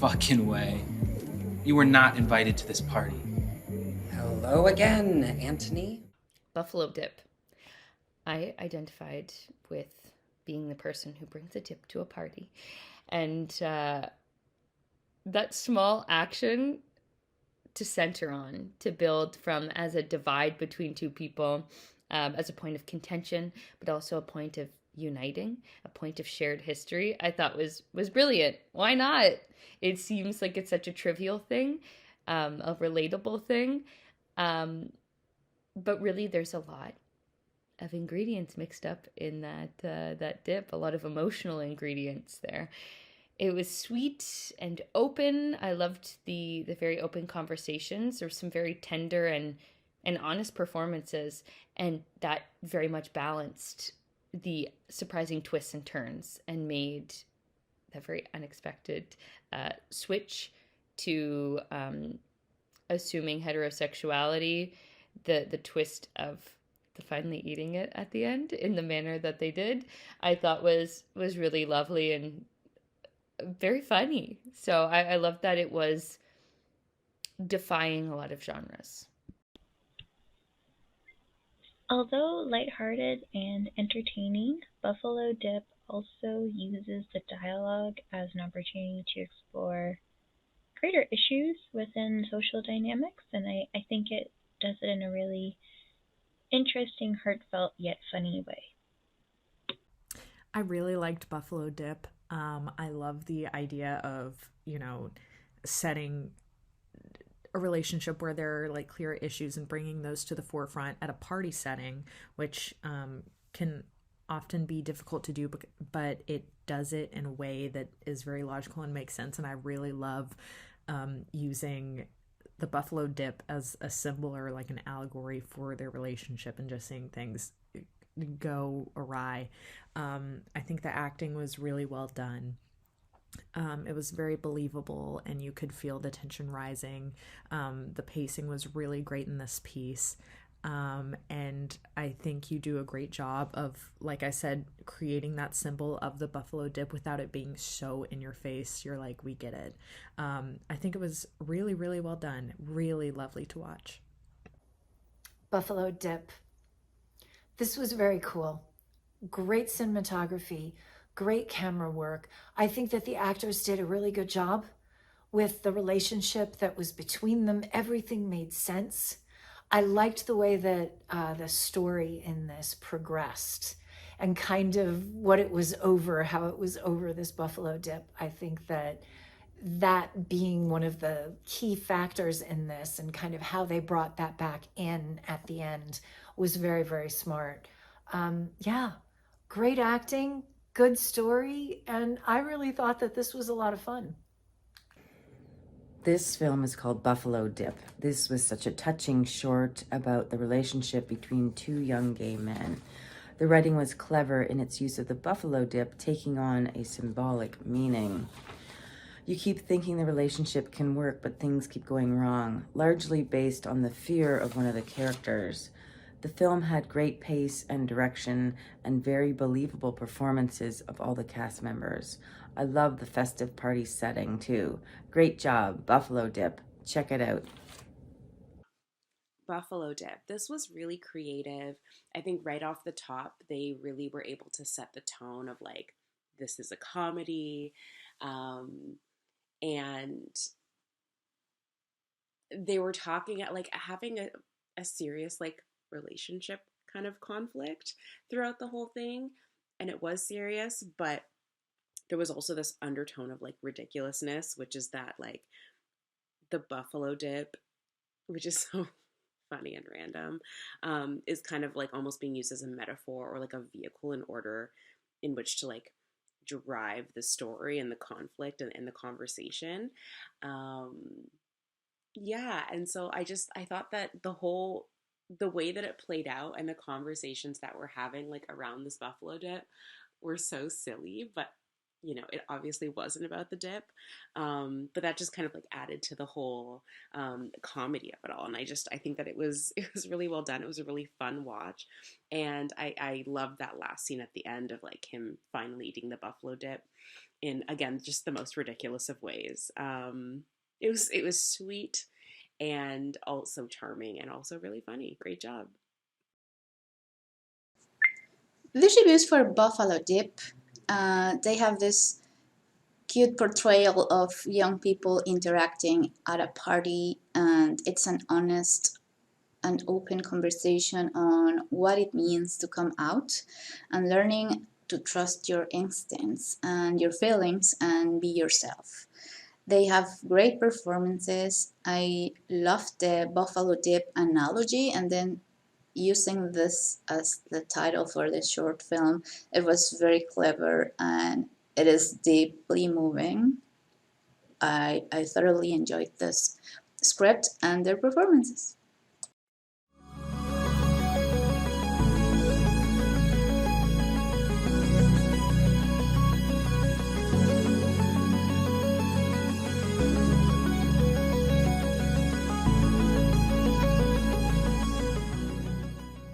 fucking way. You were not invited to this party. Hello again, Antony. Buffalo dip. I identified with being the person who brings a dip to a party. And that small action to center on, to build from as a divide between two people, as a point of contention, but also a point of uniting, a point of shared history, I thought was brilliant. Why not? It seems like it's such a trivial thing, a relatable thing, but really there's a lot of ingredients mixed up in that dip, a lot of emotional ingredients there. It was sweet and open. I loved the very open conversations. There were some very tender and honest performances, and that very much balanced the surprising twists and turns and made that very unexpected switch to assuming heterosexuality, the twist of the finally eating it at the end in the manner that they did, I thought was really lovely and very funny. So I love that it was defying a lot of genres. Although lighthearted and entertaining, Buffalo Dip also uses the dialogue as an opportunity to explore greater issues within social dynamics, and I think it does it in a really interesting, heartfelt, yet funny way. I really liked Buffalo Dip. I love the idea of, setting a relationship where there are like clear issues and bringing those to the forefront at a party setting, which can often be difficult to do, but it does it in a way that is very logical and makes sense. And I really love using the buffalo dip as a symbol or like an allegory for their relationship and just seeing things go awry. I think the acting was really well done. It was very believable and you could feel the tension rising. The pacing was really great in this piece. And I think you do a great job of, like I said, creating that symbol of the buffalo dip without it being so in your face. You're like, we get it. I think it was really, really well done. Really lovely to watch. Buffalo dip. This was very cool. Great cinematography, great camera work. I think that the actors did a really good job with the relationship that was between them. Everything made sense. I liked the way that the story in this progressed and kind of what it was over, how it was over this buffalo dip. I think that being one of the key factors in this and kind of how they brought that back in at the end was very, very smart. Yeah, great acting, good story, and I really thought that this was a lot of fun. This film is called Buffalo Dip. This was such a touching short about the relationship between two young gay men. The writing was clever in its use of the buffalo dip taking on a symbolic meaning. You keep thinking the relationship can work, but things keep going wrong, largely based on the fear of one of the characters. The film had great pace and direction and very believable performances of all the cast members. I love the festive party setting too. Great job, Buffalo Dip. Check it out. Buffalo Dip. This was really creative. I think right off the top, they really were able to set the tone of like, this is a comedy. And they were talking at like having a serious like relationship kind of conflict throughout the whole thing. And it was serious, but there was also this undertone of like ridiculousness, which is that like the buffalo dip, which is so funny and random, is kind of like almost being used as a metaphor or like a vehicle in order in which to like drive the story and the conflict and the conversation. Yeah, and so I thought that the way that it played out and the conversations that we're having like around this buffalo dip were so silly, but it obviously wasn't about the dip, but that just kind of like added to the whole comedy of it all. And I think that it was really well done. It was a really fun watch, and I loved that last scene at the end of like him finally eating the buffalo dip. in, again, just the most ridiculous of ways. It was sweet and also charming and also really funny. Great job. The reviews for Buffalo Dip, they have this cute portrayal of young people interacting at a party, and it's an honest and open conversation on what it means to come out and learning to trust your instincts and your feelings and be yourself. They have great performances. I love the Buffalo Dip analogy, and then using this as the title for this short film, it was very clever and it is deeply moving. I thoroughly enjoyed this script and their performances.